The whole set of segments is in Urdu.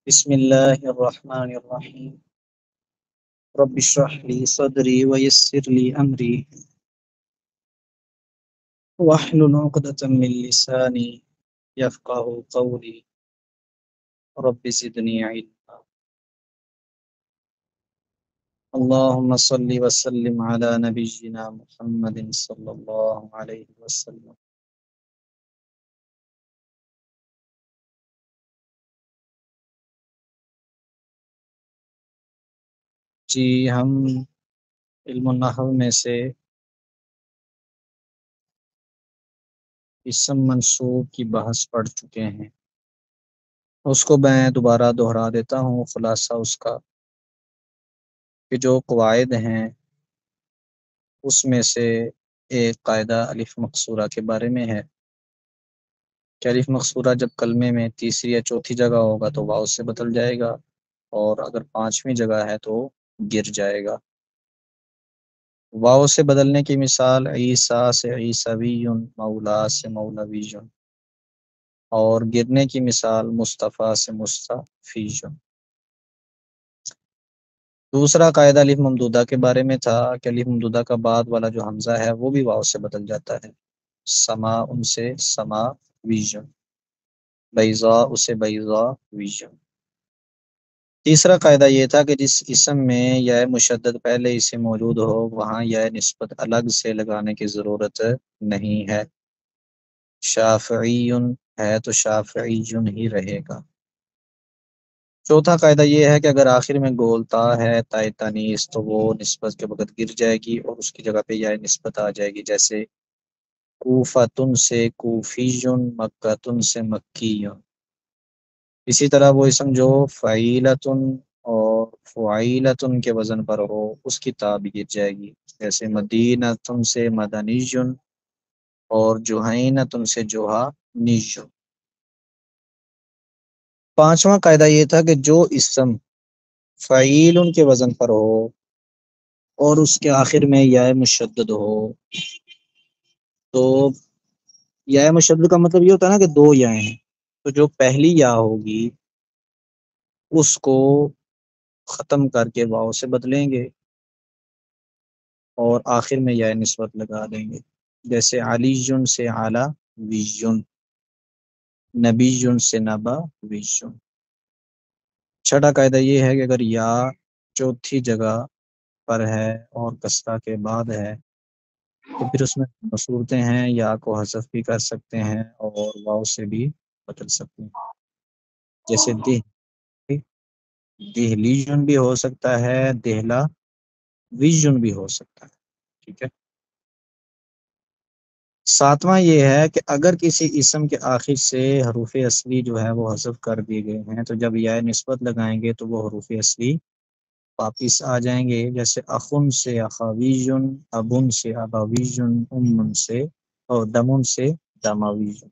بسم الله الرحمن الرحيم رب اشرح لي صدري ويسر لي أمري واحلل عقدة من لساني يفقه قولي رب زدني علما اللهم صل وسلم على نبينا محمد صلى الله عليه وسلم. جی ہم علم النحو میں سے اسم منصوب کی بحث پڑھ چکے ہیں. اس کو میں دوبارہ دہرا دیتا ہوں. خلاصہ اس کا کہ جو قواعد ہیں اس میں سے ایک قاعدہ الف مقصورہ کے بارے میں ہے کہ الف مقصورہ جب کلمے میں تیسری یا چوتھی جگہ ہوگا تو واو سے بدل جائے گا، اور اگر پانچویں جگہ ہے تو گر جائے گا. واو سے بدلنے کی مثال عیسیٰ سے عیسوی، مولا سے مولوی، اور گرنے کی مثال مصطفیٰ سے مصطفی. دوسرا قاعدہ الف ممدودہ کے بارے میں تھا کہ الف ممدودہ کا بعد والا جو حمزہ ہے وہ بھی واو سے بدل جاتا ہے. سما ان سے سما ویژن، بیضاء اسے بیضاء ویژن. تیسرا قاعدہ یہ تھا کہ جس اسم میں یا مشدد پہلے اسے موجود ہو وہاں یا نسبت الگ سے لگانے کی ضرورت نہیں ہے. شافعی ہے تو شافعی ہی رہے گا. چوتھا قاعدہ یہ ہے کہ اگر آخر میں گولتا ہے تائے تانیث تو وہ نسبت کے وقت گر جائے گی اور اس کی جگہ پہ یا نسبت آ جائے گی، جیسے کوفتن سے کوفیون، مکتن سے مکیون. اسی طرح وہ اسم جو فعیلتن اور فعیلتن کے وزن پر ہو اس کی تا بھی گر جائے گی، جیسے مدینتن سے مدنیجن اور جوہینتن سے جوہانیجن. پانچواں قاعدہ یہ تھا کہ جو اسم فعیل کے وزن پر ہو اور اس کے آخر میں یا مشدد ہو، تو یا مشدد کا مطلب یہ ہوتا ہے نا کہ دو یا ہیں، تو جو پہلی یا ہوگی اس کو ختم کر کے واو سے بدلیں گے اور آخر میں یا نسبت لگا دیں گے، جیسے علی سے اعلی ویژن، نبی سے نبا ویژن. چھٹا قاعدہ یہ ہے کہ اگر یا چوتھی جگہ پر ہے اور کسرہ کے بعد ہے تو پھر اس میں صورتیں ہیں، یا کو حذف بھی کر سکتے ہیں اور واو سے بھی بدل سکتے ہیں، جیسے دہلیجن بھی ہو سکتا ہے، دہلا ویژن بھی ہو سکتا ہے. ٹھیک ہے. ساتواں یہ ہے کہ اگر کسی اسم کے آخر سے حروف اصلی جو ہے وہ حذف کر دیے گئے ہیں تو جب یا نسبت لگائیں گے تو وہ حروف اصلی واپس آ جائیں گے، جیسے اخن سے اخاویجن، ابن سے اباویجن، امن سے اور دمن سے دماویجن.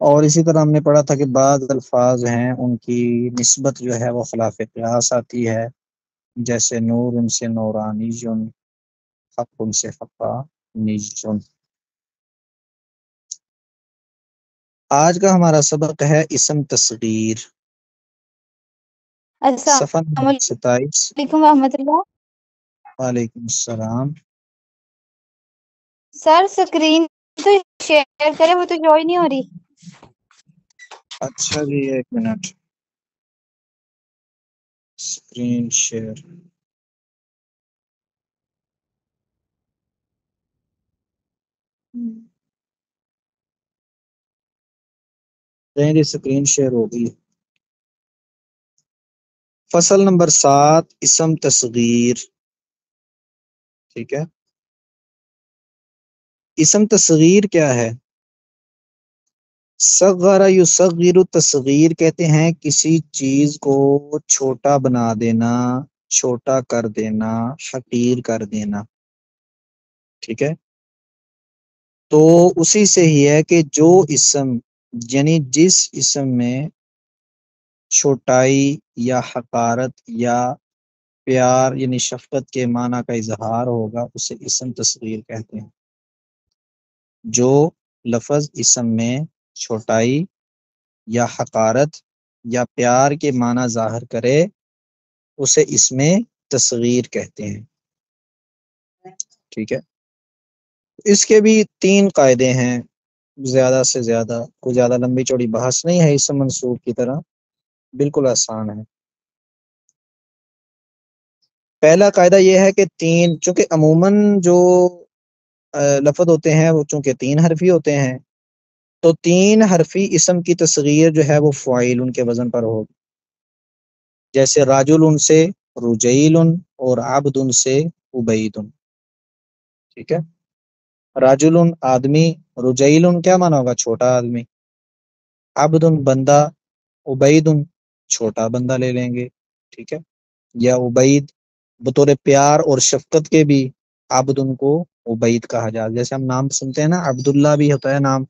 اور اسی طرح ہم نے پڑھا تھا کہ بعض الفاظ ہیں ان کی نسبت جو ہے وہ خلاف قیاس آتی ہے، جیسے نور ان سے نورانیجن، حق ان سے حقانیجن. آج کا ہمارا سبق ہے اسم تصغیر. صفحہ السلام نمبر 27. علیکم ورحمۃ اللہ. وعلیکم السلام. سر اسکرین تو شیئر کرے، وہ تو جوائن نہیں ہو رہی. اچھا جی، ایک minute. Screen share. Screen share ہو گئی. فصل نمبر 7 اسم تصغیر. ٹھیک ہے. اسم تصغیر کیا ہے؟ صغر یصغر، تصغیر کہتے ہیں کسی چیز کو چھوٹا بنا دینا، چھوٹا کر دینا، حقیر کر دینا. ٹھیک ہے. تو اسی سے ہی ہے کہ جو اسم، یعنی جس اسم میں چھوٹائی یا حقارت یا پیار یعنی شفقت کے معنی کا اظہار ہوگا اسے اسم تصغیر کہتے ہیں. جو لفظ اسم میں چھوٹائی یا حقارت یا پیار کے معنی ظاہر کرے اسے اس میں تصغیر کہتے ہیں. ٹھیک ہے. اس کے بھی 3 قاعدے ہیں، زیادہ سے زیادہ، کوئی زیادہ لمبی چوڑی بحث نہیں ہے، اسم منصوب کی طرح بالکل آسان ہے. پہلا قاعدہ یہ ہے کہ چونکہ عموماً جو لفظ ہوتے ہیں وہ چونکہ 3 حرفی ہوتے ہیں، تو 3 حرفی اسم کی تصغیر جو ہے وہ فعیل ان کے وزن پر ہوگی. جیسے راجل ان سے رجیل اور عبد ان سے عبید. ٹھیک ہے. راجل آدمی، رجیل کیا مانا ہوگا؟ چھوٹا آدمی. عبد بندہ، عبید چھوٹا بندہ لے لیں گے. ٹھیک ہے. یا عبید بطور پیار اور شفقت کے بھی عبد ان کو عبید کہا جاتا ہے. جیسے ہم نام سنتے ہیں نا، عبداللہ بھی ہوتا ہے نام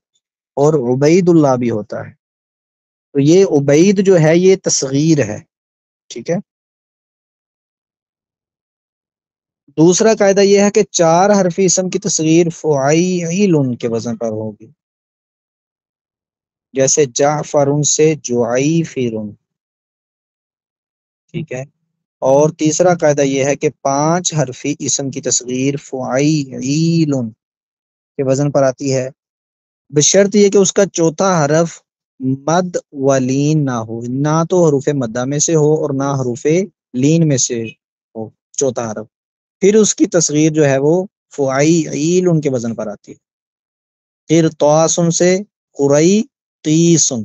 اور عبید اللہ بھی ہوتا ہے. تو یہ عبید جو ہے یہ تصغیر ہے. ٹھیک ہے. دوسرا قاعدہ یہ ہے کہ 4 حرفی اسم کی تصغیر فعیل کے وزن پر ہوگی. جیسے جعفر سے جعیفر. ٹھیک ہے. اور تیسرا قاعدہ یہ ہے کہ 5 حرفی اسم کی تصغیر فعیل کے وزن پر آتی ہے، بشرط یہ کہ اس کا چوتھا حرف مد و لین نہ ہو، نہ تو حروف مدہ میں سے ہو اور نہ حروف لین میں سے ہو چوتھا حرف، پھر اس کی تصغیر جو ہے وہ فعیل ان کے وزن پر آتی ہے. پھر تواسن سے قرئی تیسن.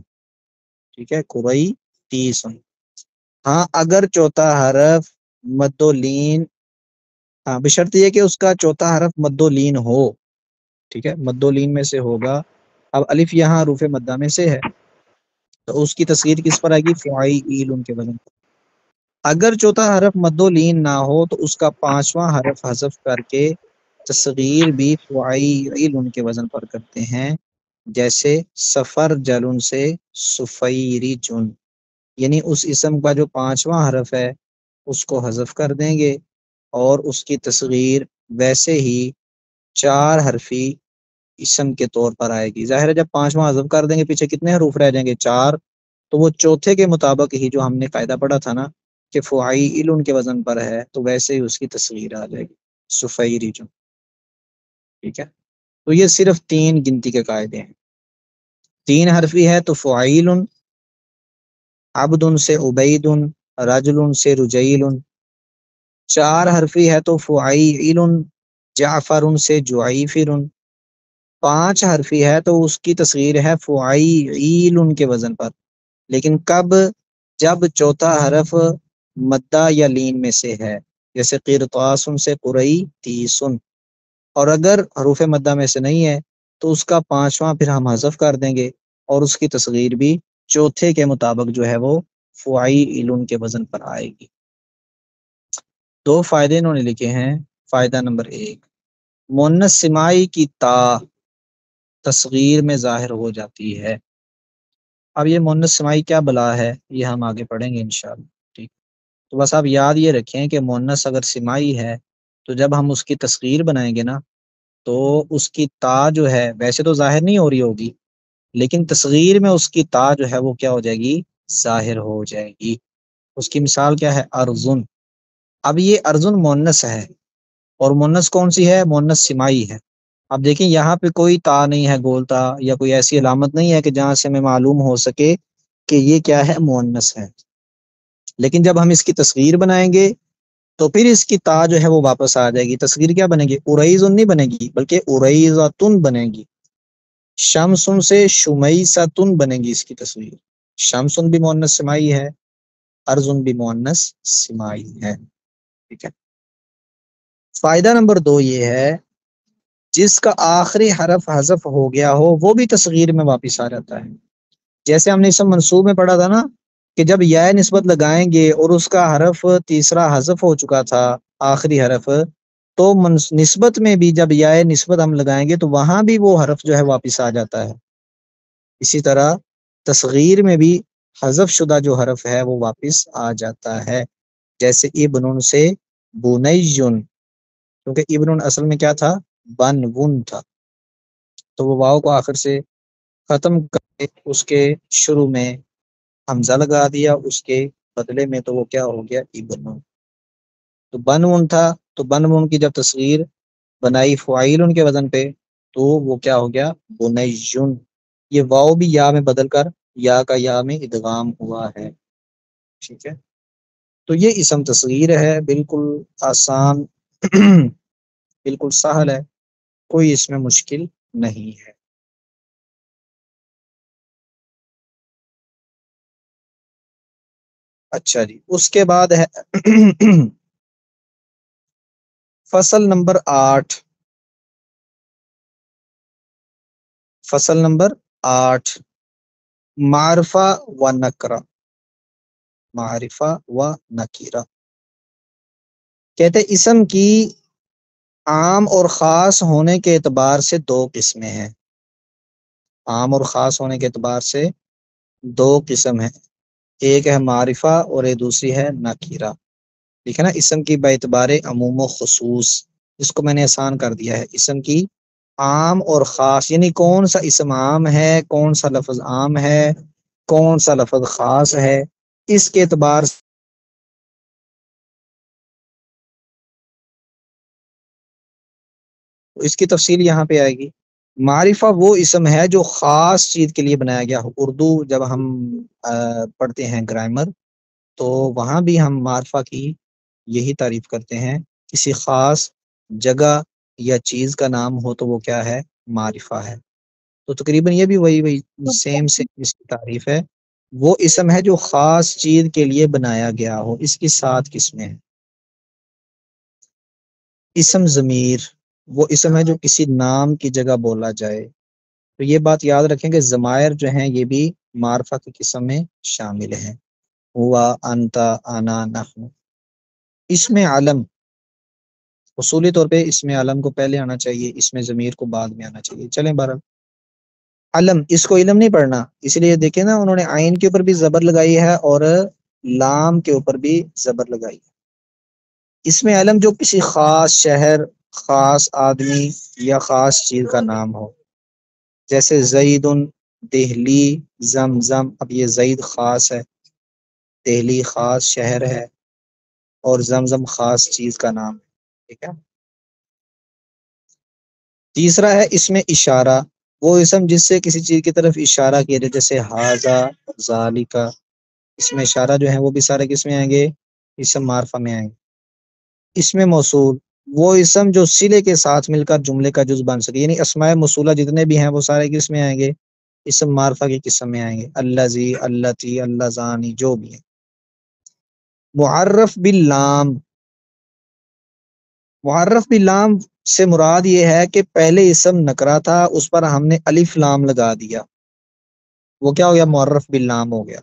ٹھیک ہے. قرئی تیسن. ہاں اگر چوتھا حرف مد و لین، ہاں بشرط یہ کہ اس کا چوتھا حرف مد و لین ہو. ٹھیک ہے. مد و لین میں سے ہوگا. اب الف یہاں حروف مدہ میں سے ہے تو اس کی تصغیر کس پر آئے گی؟ فعیل ان کے وزن پر. اگر چوتھا حرف مد و لین نہ ہو تو اس کا 5واں حرف حذف کر کے تصغیر بھی فعیل ان کے وزن پر کرتے ہیں. جیسے سفر جلن سے سفیری جن، یعنی اس اسم کا جو 5واں حرف ہے اس کو حذف کر دیں گے اور اس کی تصغیر ویسے ہی 4 حرفی اسم کے طور پر آئے گی. ظاہر ہے جب 5واں حذف کر دیں گے پیچھے کتنے حروف رہ جائیں گے؟ 4. تو وہ چوتھے کے مطابق ہی جو ہم نے قاعدہ پڑھا تھا نا کہ فعیل ان کے وزن پر ہے، تو ویسے ہی اس کی تصغیر آ جائے گی سفیری جن. ٹھیک ہے. تو یہ صرف 3 گنتی کے قاعدے ہیں. 3 حرفی ہے تو فعیل، عبد سے عبید، رجل سے رجیل. 4 حرفی ہے تو فعیل، جعفر سے جعیفر. 5 حرفی ہے تو اس کی تصغیر ہے فعیل ان کے وزن پر، لیکن کب؟ جب چوتھا حرف مدہ یا لین میں سے ہے، جیسے قرطاس سے قرئی تیسن. اور اگر حروف مدہ میں سے نہیں ہے تو اس کا 5واں پھر ہم حذف کر دیں گے اور اس کی تصغیر بھی چوتھے کے مطابق جو ہے وہ فعیل ان کے وزن پر آئے گی. 2 فائدے انہوں نے لکھے ہیں. فائدہ نمبر 1، مؤنث سماعی کی تا تصغیر میں ظاہر ہو جاتی ہے. اب یہ مؤنث سماعی کیا بلا ہے یہ ہم آگے پڑھیں گے انشاءاللہ. ٹھیک. تو بس آپ یاد یہ رکھیں کہ مؤنث اگر سماعی ہے تو جب ہم اس کی تصغیر بنائیں گے نا تو اس کی تا جو ہے ویسے تو ظاہر نہیں ہو رہی ہوگی، لیکن تصغیر میں اس کی تا جو ہے وہ کیا ہو جائے گی؟ ظاہر ہو جائے گی. اس کی مثال کیا ہے؟ ارزن. اب یہ ارزن مؤنث ہے اور مؤنث کون سی ہے؟ مؤنث سماعی ہے. اب دیکھیں یہاں پہ کوئی تا نہیں ہے، گول تا یا کوئی ایسی علامت نہیں ہے کہ جہاں سے ہمیں معلوم ہو سکے کہ یہ کیا ہے؟ مؤنث ہے. لیکن جب ہم اس کی تصغیر بنائیں گے تو پھر اس کی تا جو ہے وہ واپس آ جائے گی. تصغیر کیا بنے گی؟ اریزن نہیں بنے گی بلکہ اریزتن بنے گی. شمسن سے شمیستن بنے گی اس کی تصغیر. شمسن بھی مؤنث سماعی ہے، ارزن بھی مؤنث سماعی ہے. ٹھیک ہے. فائدہ نمبر 2 یہ ہے جس کا آخری حرف حذف ہو گیا ہو وہ بھی تصغیر میں واپس آ جاتا ہے. جیسے ہم نے اسم منصوب میں پڑھا تھا نا کہ جب یا نسبت لگائیں گے اور اس کا حرف تیسرا حذف ہو چکا تھا آخری حرف، تو نسبت میں بھی جب یا نسبت ہم لگائیں گے تو وہاں بھی وہ حرف جو ہے واپس آ جاتا ہے. اسی طرح تصغیر میں بھی حذف شدہ جو حرف ہے وہ واپس آ جاتا ہے. جیسے ابن سے بنیجن، کیونکہ ابن اصل میں کیا تھا؟ بن ون تھا، تو وہ واو کو آخر سے ختم کر کے اس کے شروع میں حمزہ لگا دیا، اس کے بدلے میں، تو وہ کیا ہو گیا؟ ابن. تو بنون تھا، تو بنون کی جب تصغیر بنائی فعیل کے وزن پہ تو وہ کیا ہو گیا؟ بنیون. یہ واو بھی یا میں بدل کر یا کا یا میں ادغام ہوا ہے. ٹھیک ہے، تو یہ اسم تصغیر ہے، بالکل آسان بالکل سہل ہے، کوئی اس میں مشکل نہیں ہے. اچھا جی، اس کے بعد ہے فصل نمبر 8. فصل نمبر 8، معرفہ و نکرہ. معرفہ و نکیرہ کہتے ہیں اسم کی عام اور خاص ہونے کے اعتبار سے دو قسمیں ہیں. عام اور خاص ہونے کے اعتبار سے دو قسم ہیں، ایک ہے معرفہ اور ایک دوسری ہے نکیرہ. ٹھیک ہے نا، اسم کی باعتبار عموم و خصوص، اس کو میں نے آسان کر دیا ہے. اسم کی عام اور خاص، یعنی کون سا اسم عام ہے، کون سا لفظ عام ہے، کون سا لفظ خاص ہے، اس کے اعتبار سے اس کی تفصیل یہاں پہ آئے گی. معرفہ وہ اسم ہے جو خاص چیز کے لیے بنایا گیا ہو. اردو جب ہم پڑھتے ہیں گرامر، تو وہاں بھی ہم معرفہ کی یہی تعریف کرتے ہیں. کسی خاص جگہ یا چیز کا نام ہو تو وہ کیا ہے؟ معرفہ ہے. تو تقریباً یہ بھی وہی سیم اس کی تعریف ہے. وہ اسم ہے جو خاص چیز کے لیے بنایا گیا ہو. اس کی 7 قسمیں ہیں. اسم ضمیر وہ اسم ہے جو کسی نام کی جگہ بولا جائے. تو یہ بات یاد رکھیں کہ ضمائر جو ہیں یہ بھی معرفہ کی قسم میں شامل ہیں. ہوا، انتا، انا، نحن. اسم علم اصولی طور پہ اسم علم کو پہلے آنا چاہیے، اسم ضمیر کو بعد میں آنا چاہیے. چلیں بہرحال علم، اس کو علم نہیں پڑھنا، اس لیے دیکھیں نا انہوں نے عین کے اوپر بھی زبر لگائی ہے اور لام کے اوپر بھی زبر لگائی ہے. اسم علم جو کسی خاص شہر، خاص آدمی یا خاص چیز کا نام ہو، جیسے زید، دہلی، زمزم. اب یہ زید خاص ہے، دہلی خاص شہر ہے، اور زمزم خاص چیز کا نام ہے. ٹھیک ہے. تیسرا ہے اسم اشارہ، وہ اسم جس سے کسی چیز کی طرف اشارہ کیا جائے، جیسے ہاذا، ذالکا. اسم اشارہ جو ہیں وہ بھی سارے کس میں آئیں گے؟ اسم معرفہ میں آئیں گے. اسم موصول وہ اسم جو صلے کے ساتھ مل کر جملے کا جز بن سکے، یعنی اسماء موصولہ جتنے بھی ہیں وہ سارے کس میں آئیں گے؟ اسم معرفہ کی قسم میں آئیں گے. الذی، اللتی، اللذانی، جو بھی ہیں. معرف باللام، معرف باللام سے مراد یہ ہے کہ پہلے اسم نکرہ تھا، اس پر ہم نے الف لام لگا دیا، وہ کیا ہو گیا؟ معرف باللام ہو گیا.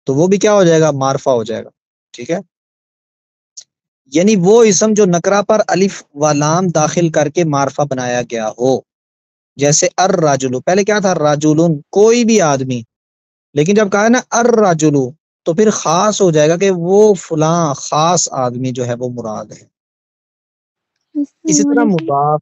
تو وہ بھی کیا ہو جائے گا؟ معرفہ ہو جائے گا. ٹھیک ہے، یعنی وہ اسم جو نکرہ پر الف و لام داخل کر کے معرفہ بنایا گیا ہو. جیسے الرجل، پہلے کیا تھا؟ راجلون، کوئی بھی آدمی. لیکن جب کہا ہے نا الرجل، تو پھر خاص ہو جائے گا کہ وہ فلاں خاص آدمی جو ہے وہ مراد ہے. اسی السلام طرح علیکم۔ مضاف،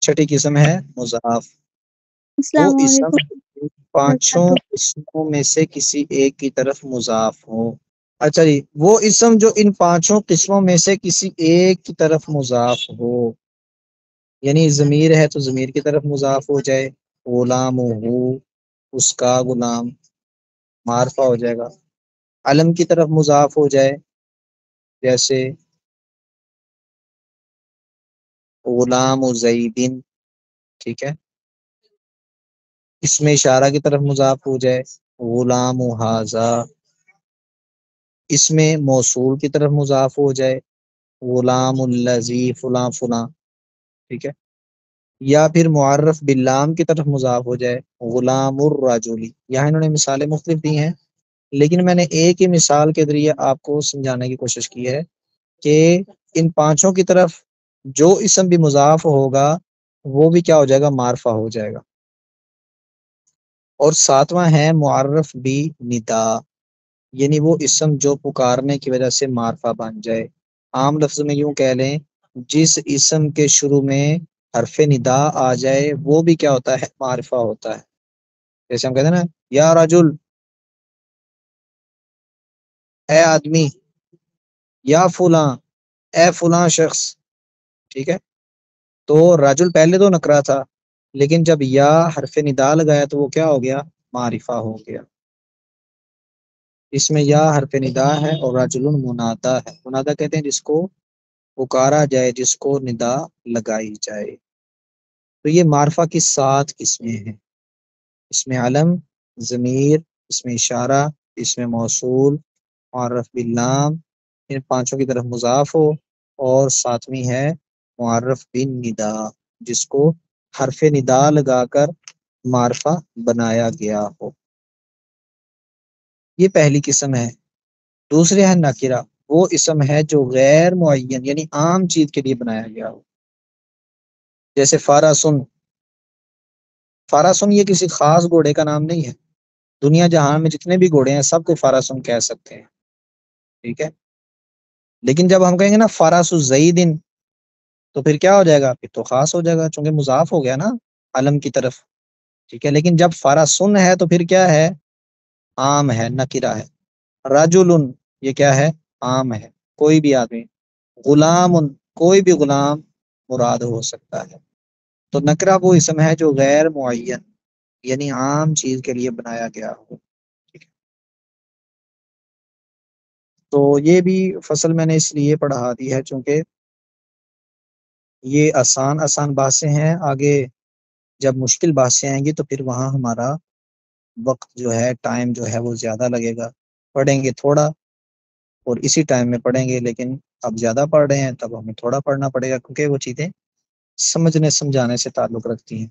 چھٹی قسم ہے مضاف. وہ السلام اسم علیکم پانچوں اسموں میں سے کسی ایک کی طرف مضاف ہو. اچھا جی، وہ اسم جو ان پانچوں قسموں میں سے کسی ایک کی طرف مضاف ہو، یعنی ضمیر ہے تو ضمیر کی طرف مضاف ہو جائے. غلام ہو، اس کا غلام، معرفہ ہو جائے گا. علم کی طرف مضاف ہو جائے، جیسے غلام زیدن. ٹھیک ہے. اس میں اشارہ کی طرف مضاف ہو جائے، غلام ھذا. اس میں موصول کی طرف مضاف ہو جائے، غلام الذی فلاں فلاں. ٹھیک ہے. یا پھر معرف باللام کی طرف مضاف ہو جائے، غلام الرجلی. یہاں انہوں نے مثالیں مختلف دی ہیں، لیکن میں نے ایک ہی مثال کے ذریعے آپ کو سمجھانے کی کوشش کی ہے کہ ان پانچوں کی طرف جو اسم بھی مضاف ہوگا وہ بھی کیا ہو جائے گا؟ معرفہ ہو جائے گا. اور 7واں ہے معرف بھی ندا، یعنی وہ اسم جو پکارنے کی وجہ سے معرفہ بن جائے. عام لفظ میں یوں کہہ لیں، جس اسم کے شروع میں حرف ندا آ جائے وہ بھی کیا ہوتا ہے؟ معرفہ ہوتا ہے. جیسے ہم کہتے ہیں نا یا رجل، اے آدمی، یا فلاں، اے فلاں شخص، ٹھیک ہے. تو رجل پہلے تو نکرا تھا، لیکن جب یا حرف ندا لگایا تو وہ کیا ہو گیا؟ معرفہ ہو گیا. اس میں یا حرف ندا ہے اور رجل منادا ہے. منادا کہتے ہیں جس کو پکارا جائے، جس کو ندا لگائی جائے. تو یہ معرفہ کی 7 قسمیں ہیں. اس میں علم، ضمیر، اس میں اشارہ، اس میں موصول، معرف باللام، ان 5 کی طرف مضاف ہو، اور 7ویں ہے معرف بن ندا، جس کو حرف ندا لگا کر معرفہ بنایا گیا ہو. یہ پہلی قسم ہے. دوسری ہے نکرہ. وہ اسم ہے جو غیر معین یعنی عام چیز کے لیے بنایا گیا ہو. جیسے فاراسن. فاراسن یہ کسی خاص گھوڑے کا نام نہیں ہے. دنیا جہان میں جتنے بھی گھوڑے ہیں سب کو فاراسن کہہ سکتے ہیں، ٹھیک ہے. لیکن جب ہم کہیں گے نا فراس الزیدن، تو پھر کیا ہو جائے گا؟ پھر تو خاص ہو جائے گا، چونکہ مضاف ہو گیا نا علم کی طرف، ٹھیک ہے. لیکن جب فاراسن ہے تو پھر کیا ہے؟ عام ہے، نکرہ ہے. رجل، یہ کیا ہے؟ عام ہے، کوئی بھی آدمی. غلام، کوئی بھی غلام مراد ہو سکتا ہے. تو نکرہ وہ اسم ہے جو غیر معین یعنی عام چیز کے لیے بنایا گیا ہو. ٹھیک ہے. تو یہ بھی فصل میں نے اس لیے پڑھا دی ہے چونکہ یہ آسان آسان باتیں ہیں. آگے جب مشکل باتیں آئیں گی تو پھر وہاں ہمارا وقت جو ہے، ٹائم جو ہے وہ زیادہ لگے گا. پڑھیں گے تھوڑا اور اسی ٹائم میں پڑھیں گے، لیکن اب زیادہ پڑھ رہے ہیں تب ہمیں تھوڑا پڑھنا پڑے گا، کیونکہ وہ چیزیں سمجھنے سمجھانے سے تعلق رکھتی ہیں.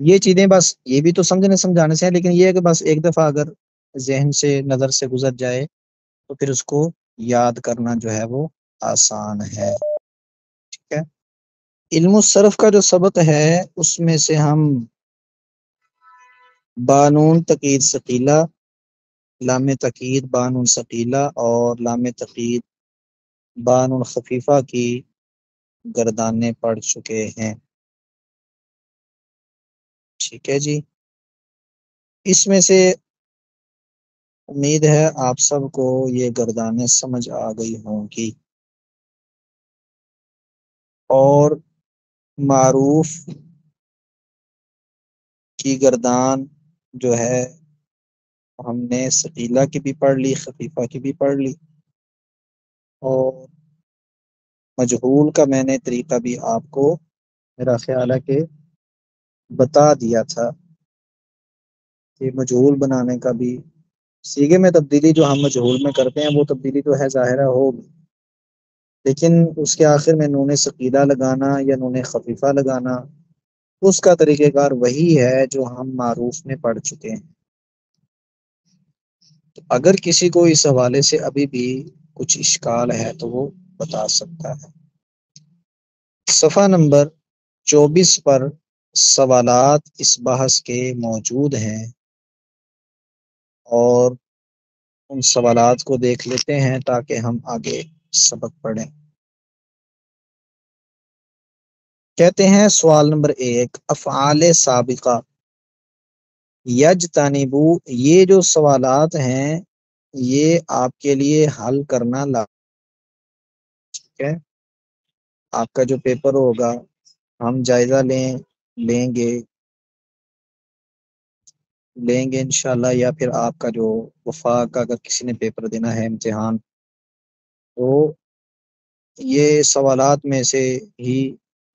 یہ چیزیں بس یہ بھی تو سمجھنے سمجھانے سے ہیں، لیکن یہ ہے کہ بس ایک دفعہ اگر ذہن سے نظر سے گزر جائے تو پھر اس کو یاد کرنا جو ہے وہ آسان ہے. ٹھیک ہے. علم الصرف کا جو سبق ہے اس میں سے ہم بانون تقید ثقیلہ، لام تقید بانون ثقیلہ اور لام تقید بانون خفیفہ کی گردانے پڑھ چکے ہیں. ٹھیک ہے جی. اس میں سے امید ہے آپ سب کو یہ گردانیں سمجھ آ گئی ہوں گی. اور معروف کی گردان جو ہے ہم نے ثقیلہ کی بھی پڑھ لی، خفیفہ کی بھی پڑھ لی، اور مجہول کا میں نے طریقہ بھی آپ کو میرا خیال ہے کہ بتا دیا تھا کہ مجہول بنانے کا بھی سیغے میں تبدیلی جو ہم مجہول میں کرتے ہیں وہ تبدیلی تو ہے ظاہرہ ہوگی، لیکن اس کے آخر میں نون ثقیلہ لگانا یا نون خفیفہ لگانا اس کا طریقہ کار وہی ہے جو ہم معروف میں پڑھ چکے ہیں. تو اگر کسی کو اس حوالے سے ابھی بھی کچھ اشکال ہے تو وہ بتا سکتا ہے. صفحہ نمبر 24 پر سوالات اس بحث کے موجود ہیں، اور ان سوالات کو دیکھ لیتے ہیں تاکہ ہم آگے سبق پڑھیں. کہتے ہیں سوال نمبر 1، افعال سابقہ یجتنبو. یہ جو سوالات ہیں یہ آپ کے لیے حل کرنا ٹھیک ہے. آپ کا جو پیپر ہوگا ہم جائزہ لیں گے انشاءاللہ، یا پھر آپ کا جو وفاق کا اگر کسی نے پیپر دینا ہے امتحان، تو یہ سوالات میں سے ہی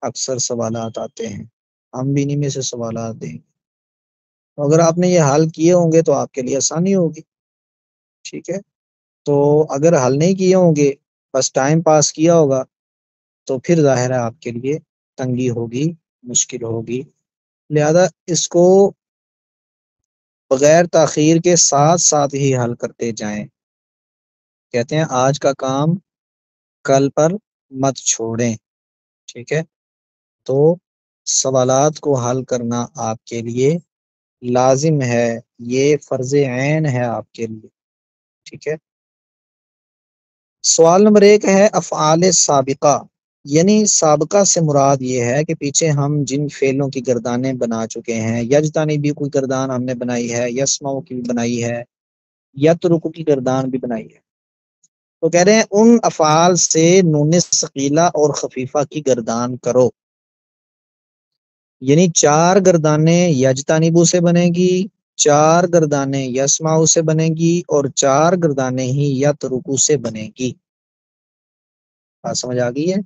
اکثر سوالات آتے ہیں. ہم بھی انہی میں سے سوالات دیں گے. اگر آپ نے یہ حل کیے ہوں گے تو آپ کے لیے آسانی ہوگی. ٹھیک ہے. تو اگر حل نہیں کیے ہوں گے، بس ٹائم پاس کیا ہوگا، تو پھر ظاہر ہے آپ کے لیے تنگی ہوگی، مشکل ہوگی. لہذا اس کو بغیر تاخیر کے ساتھ ساتھ ہی حل کرتے جائیں. کہتے ہیں آج کا کام کل پر مت چھوڑیں. ٹھیک ہے. تو سوالات کو حل کرنا آپ کے لیے لازم ہے، یہ فرض عین ہے آپ کے لیے. ٹھیک ہے. سوال نمبر 1 ہے افعال سابقہ یعنی سابقہ سے مراد یہ ہے کہ پیچھے ہم جن فعلوں کی گردانیں بنا چکے ہیں، یجتانی بھی کوئی گردان ہم نے بنائی ہے، یسمعو کی بھی بنائی ہے، یترکو کی گردان بھی بنائی ہے، تو کہہ رہے ہیں ان افعال سے نون ثقیلہ اور خفیفہ کی گردان کرو، یعنی 4 گردانیں یجتانیبو سے بنے گی، 4 گردانیں یسمعو سے بنے گی، اور 4 گردانیں ہی یترکو سے بنے گی۔ بات سمجھ آ گئی ہے؟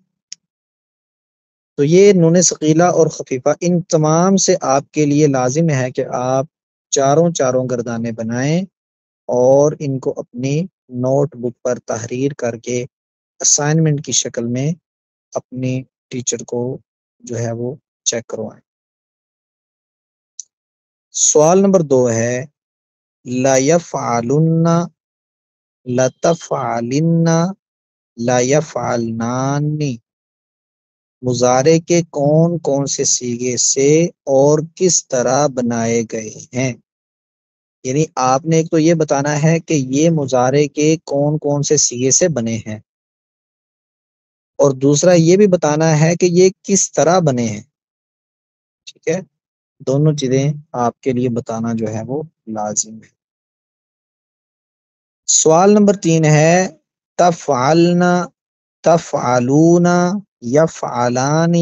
تو یہ نون ثقیلہ اور خفیفہ ان تمام سے آپ کے لیے لازم ہے کہ آپ چاروں گردانے بنائیں اور ان کو اپنی نوٹ بک پر تحریر کر کے اسائنمنٹ کی شکل میں اپنی ٹیچر کو جو ہے وہ چیک کروائیں۔ سوال نمبر 2 ہے لا یفعلن، لتفعلن، لا یفعلنان، مضارع کے کون کون سے صیغے سے اور کس طرح بنائے گئے ہیں؟ یعنی آپ نے ایک تو یہ بتانا ہے کہ یہ مضارع کے کون کون سے صیغے سے بنے ہیں، اور دوسرا یہ بھی بتانا ہے کہ یہ کس طرح بنے ہیں۔ ٹھیک ہے، دونوں چیزیں آپ کے لیے بتانا جو ہے وہ لازم ہے۔ سوال نمبر 3 ہے تفعلنا، تفعلون، یفعلان،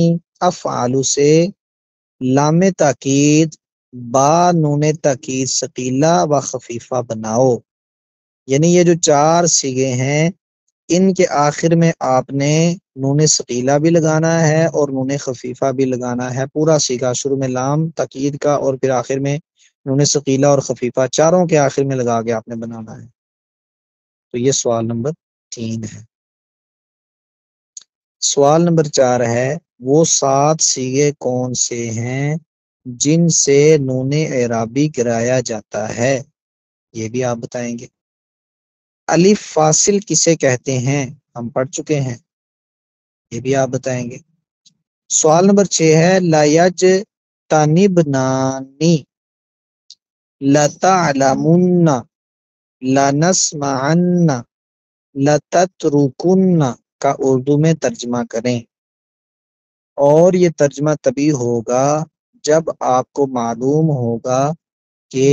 افعال سے لام تاکید با نون تاکید ثقیلہ و خفیفہ بناؤ، یعنی یہ جو 4 صیغے ہیں ان کے آخر میں آپ نے نون ثقیلہ بھی لگانا ہے اور نون خفیفہ بھی لگانا ہے، پورا صیغہ شروع میں لام تاکید کا اور پھر آخر میں نون ثقیلہ اور خفیفہ چاروں کے آخر میں لگا کے آپ نے بنانا ہے۔ تو یہ سوال نمبر 3 ہے۔ سوال نمبر 4 ہے وہ 7 صیغے کون سے ہیں جن سے نون اعرابی گرایا جاتا ہے؟ یہ بھی آپ بتائیں گے۔ الف فاصل کسے کہتے ہیں؟ ہم پڑھ چکے ہیں، یہ بھی آپ بتائیں گے۔ سوال نمبر 6 ہے لا یجتنبنانی، لتعلمن، لنسمعن، لتترکن کا اردو میں ترجمہ کریں، اور یہ ترجمہ تبھی ہوگا جب آپ کو معلوم ہوگا کہ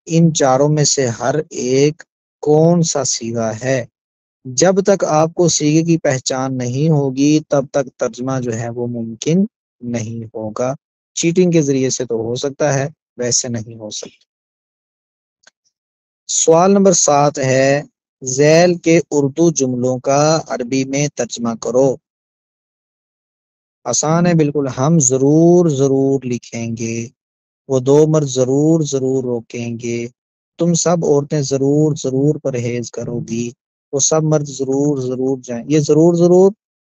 ان چاروں میں سے ہر ایک کون سا صیغہ ہے۔ جب تک آپ کو صیغے کی پہچان نہیں ہوگی تب تک ترجمہ جو ہے وہ ممکن نہیں ہوگا۔ چیٹنگ کے ذریعے سے تو ہو سکتا ہے، ویسے نہیں ہو سکتا۔ سوال نمبر 7 ہے ذیل کے اردو جملوں کا عربی میں ترجمہ کرو۔ آسان ہے بالکل، ہم ضرور لکھیں گے، وہ 2 مرد ضرور روکیں گے، تم سب عورتیں ضرور پرہیز کرو گی، وہ سب مرد ضرور جائیں۔ یہ ضرور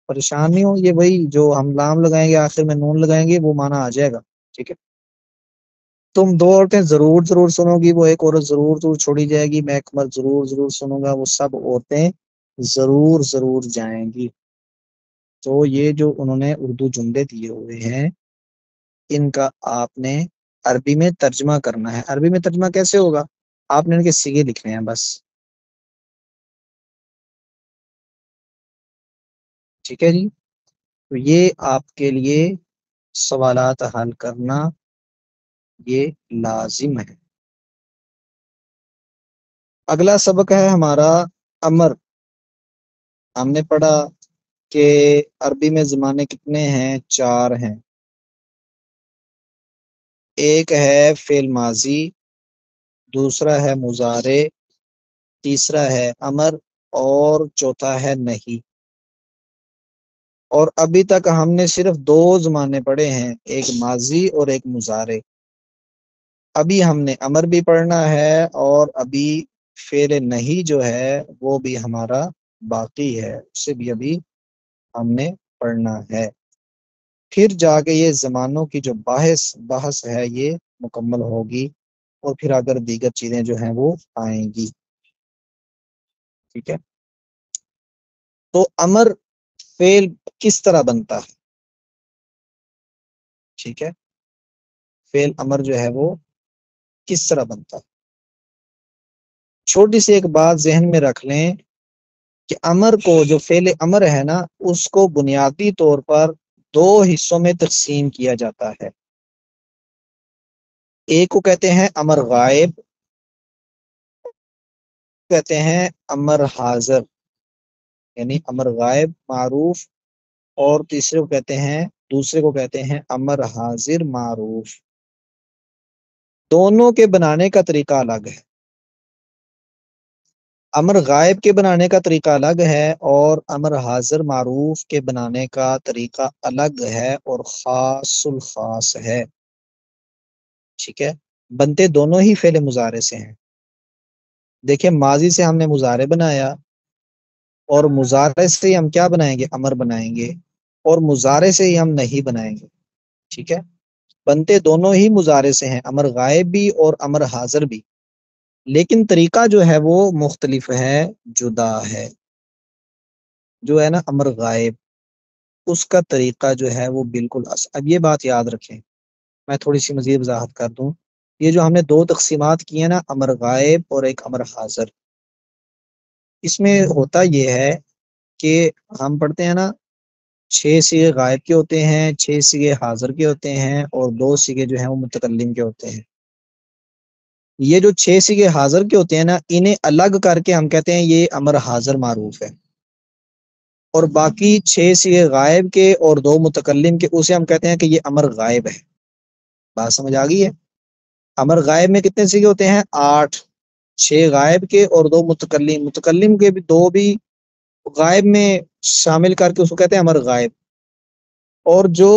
پریشان نہیں ہو، یہ وہی جو ہم لام لگائیں گے آخر میں نون لگائیں گے وہ معنی آ جائے گا۔ ٹھیک ہے، تم 2 عورتیں ضرور سنو گی، وہ ایک عورت ضرور چھوڑی جائے گی، میں ایک مرد ضرور سنوں گا، وہ سب عورتیں ضرور جائیں گی۔ تو یہ جو انہوں نے اردو جملے دیے ہوئے ہیں ان کا آپ نے عربی میں ترجمہ کرنا ہے۔ عربی میں ترجمہ کیسے ہوگا؟ آپ نے ان کے صیغے لکھنے ہیں بس۔ ٹھیک ہے جی، تو یہ آپ کے لیے سوالات حل کرنا یہ لازم ہے۔ اگلا سبق ہے ہمارا امر۔ ہم نے پڑھا کہ عربی میں زمانے کتنے ہیں؟ 4 ہیں۔ ایک ہے فعل ماضی، دوسرا ہے مضارع، تیسرا ہے امر، اور چوتھا ہے نہیں۔ اور ابھی تک ہم نے صرف 2 زمانے پڑھے ہیں، ایک ماضی اور ایک مضارع۔ ابھی ہم نے امر بھی پڑھنا ہے اور ابھی فعل نہیں جو ہے وہ بھی ہمارا باقی ہے، اسے بھی ابھی ہم نے پڑھنا ہے۔ پھر جا کے یہ زمانوں کی جو بحث ہے یہ مکمل ہوگی، اور پھر اگر دیگر چیزیں جو ہیں وہ آئیں گی۔ ٹھیک ہے، تو امر فعل کس طرح بنتا ہے؟ ٹھیک ہے، فعل امر جو ہے وہ کس طرح بنتا ہے؟ چھوٹی سی ایک بات ذہن میں رکھ لیں کہ امر کو جو فعل امر ہے نا اس کو بنیادی طور پر دو حصوں میں تقسیم کیا جاتا ہے. ایک کو کہتے ہیں امر غائب، کہتے ہیں امر حاضر، یعنی امر غائب معروف، اور دوسرے کو کہتے ہیں امر حاضر معروف. دونوں کے بنانے کا طریقہ الگ ہے. امر غائب کے بنانے کا طریقہ الگ ہے اور امر حاضر معروف کے بنانے کا طریقہ الگ ہے اور خاص الخاص ہے. ٹھیک ہے، بنتے دونوں ہی فعل مضارع سے ہیں. دیکھیں ماضی سے ہم نے مضارع بنایا اور مضارع سے ہی ہم کیا بنائیں گے؟ امر بنائیں گے، اور مضارع سے ہی ہم نہیں بنائیں گے. ٹھیک ہے، بنتے دونوں ہی مضارع سے ہیں، امر غائب بھی اور امر حاضر بھی، لیکن طریقہ جو ہے وہ مختلف ہے، جدا ہے. جو ہے نا امر غائب، اس کا طریقہ جو ہے وہ بالکل اب یہ بات یاد رکھیں، میں تھوڑی سی مزید وضاحت کر دوں. یہ جو ہم نے دو تقسیمات کی ہیں نا، امر غائب اور ایک امر حاضر، اس میں ہوتا یہ ہے کہ ہم پڑھتے ہیں نا 6 صیغے غائب کے ہوتے ہیں، 6 صیغے حاضر کے ہوتے ہیں، اور 2 صیغے جو ہیں وہ متکلم کے ہوتے ہیں. یہ جو 6 صیغے حاضر کے ہوتے ہیں نا، انہیں الگ کر کے ہم کہتے ہیں یہ امر حاضر معروف ہے، اور باقی 6 صیغے غائب کے اور 2 متکلم کے، اسے ہم کہتے ہیں کہ یہ امر غائب ہے. بات سمجھ آ گئی ہے؟ امر غائب میں کتنے صیغے ہوتے ہیں؟ 8. 6 غائب کے اور 2 متکلم کے بھی 2 بھی غائب میں شامل کر کے اس کو کہتے ہیں امر غائب. اور جو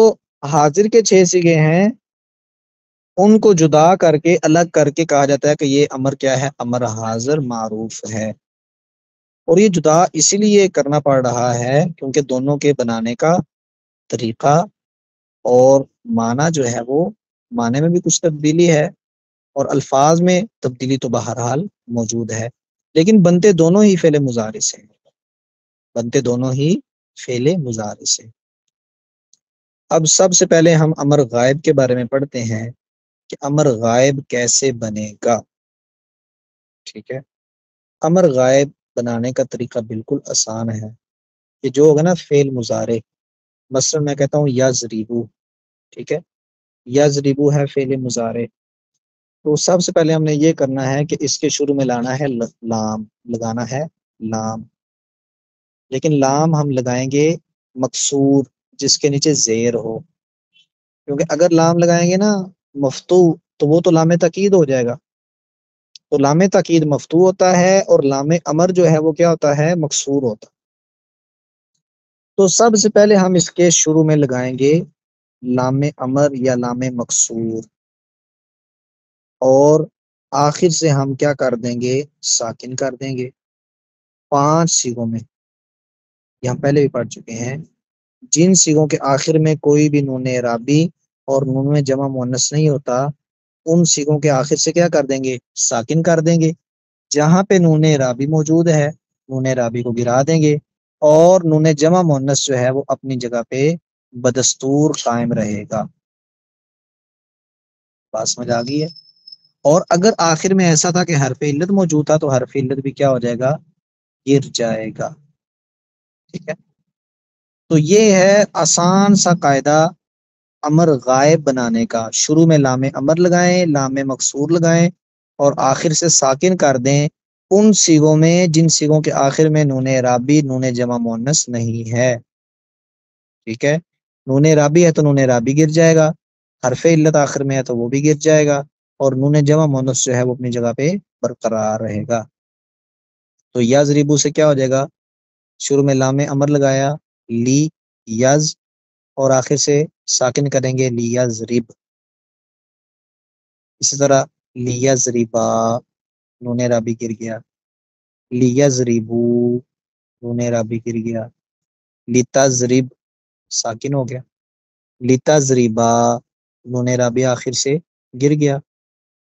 حاضر کے 6 صیغے ہیں ان کو جدا کر کے الگ کر کے کہا جاتا ہے کہ یہ امر کیا ہے؟ امر حاضر معروف ہے. اور یہ جدا اسی لیے کرنا پڑ رہا ہے کیونکہ دونوں کے بنانے کا طریقہ اور معنی جو ہے وہ معنی میں بھی کچھ تبدیلی ہے اور الفاظ میں تبدیلی تو بہرحال موجود ہے، لیکن بنتے دونوں ہی فعل مضارع سے، بنتے دونوں ہی فعل مضارع سے. اب سب سے پہلے ہم امر غائب کے بارے میں پڑھتے ہیں کہ امر غائب کیسے بنے گا. ٹھیک ہے، امر غائب بنانے کا طریقہ بالکل آسان ہے کہ جو ہوگا نا فعل مضارع، مثلا میں کہتا ہوں یضربو. ٹھیک ہے، یضربو ہے فعل مضارع، تو سب سے پہلے ہم نے یہ کرنا ہے کہ اس کے شروع میں لانا ہے لام، لگانا ہے لام. لیکن لام ہم لگائیں گے مکسور، جس کے نیچے زیر ہو، کیونکہ اگر لام لگائیں گے نا مفتو تو وہ تو لام تاکید ہو جائے گا. تو لام تاکید مفتو ہوتا ہے اور لام امر جو ہے وہ کیا ہوتا ہے؟ مکسور ہوتا. تو سب سے پہلے ہم اس کے شروع میں لگائیں گے لام امر یا لام مکسور، اور آخر سے ہم کیا کر دیں گے؟ ساکن کر دیں گے. 5 صیغوں میں، یہ ہم پہلے بھی پڑھ چکے ہیں، جن صیغوں کے آخر میں کوئی بھی نون اعرابی اور نون میں جمع مؤنث نہیں ہوتا، ان صیغوں کے آخر سے کیا کر دیں گے؟ ساکن کر دیں گے. جہاں پہ نون اعرابی موجود ہے نون اعرابی کو گرا دیں گے، اور نون جمع مؤنث جو ہے وہ اپنی جگہ پہ بدستور قائم رہے گا. بات سمجھ آ گئی ہے؟ اور اگر آخر میں ایسا تھا کہ حرف علت موجود تھا تو حرف علت بھی کیا ہو جائے گا؟ گر جائے گا. ٹھیک ہے، تو یہ ہے آسان سا قاعدہ امر غائب بنانے کا. شروع میں لام امر لگائیں، لام مکسور لگائیں، اور آخر سے ساکن کر دیں ان صیغوں میں جن صیغوں کے آخر میں نون اعرابی نون جمع مؤنث نہیں ہے. ٹھیک ہے، نون اعرابی ہے تو نون اعرابی گر جائے گا، حرف علت آخر میں ہے تو وہ بھی گر جائے گا، اور نون جمع مؤنث جو ہے وہ اپنی جگہ پہ برقرار رہے گا. تو یضربو سے کیا ہو جائے گا؟ شروع میں لام امر لگایا لی یز، اور آخر سے ساکن کریں گے لیزرب. اسی طرح لیزربا، نون رابی گر گیا. لیزربو، نون رابی گر گیا. لتزرب، ساکن ہو گیا. لتزربا، نون رابی آخر سے گر گیا.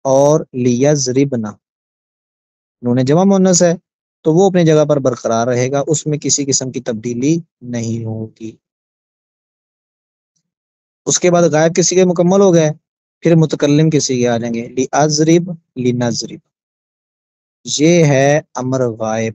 اور لیزربنا، نون جمع مؤنث ہے تو وہ اپنی جگہ پر برقرار رہے گا، اس میں کسی قسم کی تبدیلی نہیں ہوگی. اس کے بعد غائب کے صیغے مکمل ہو گئے، پھر متکلم کے صیغے آ جائیں گے. لنضرب، یہ ہے امر غائب.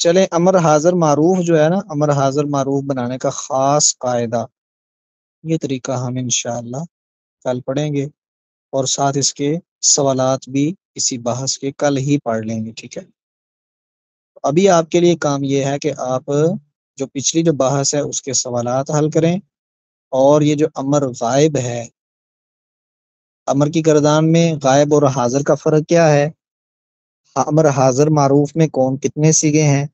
چلیں امر حاضر معروف جو ہے نا، امر حاضر معروف بنانے کا خاص قاعدہ، یہ طریقہ ہم انشاءاللہ کل پڑھیں گے، اور ساتھ اس کے سوالات بھی اسی بحث کے کل ہی پڑھ لیں گے، ٹھیک ہے؟ ابھی آپ کے لیے کام یہ ہے کہ آپ جو پچھلی جو بحث ہے اس کے سوالات حل کریں، اور یہ جو امر غائب ہے، امر کی گردان میں غائب اور حاضر کا فرق کیا ہے، امر حاضر معروف میں کون کتنے سیغے ہیں،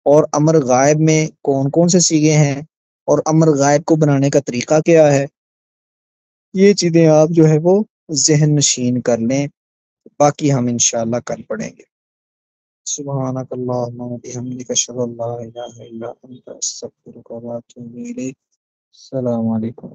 اور امر غائب میں کون کون سے سیغے ہیں، اور امر غائب کو بنانے کا طریقہ کیا ہے، یہ چیزیں آپ جو ہے وہ ذہن نشین کر لیں، باقی ہم انشاءاللہ کل پڑھیں گے۔ سبحانک اللہم و بحمدک، اشہد ان لا الہ الا انت، استغفرک و اتوب الیک۔ السلام علیکم۔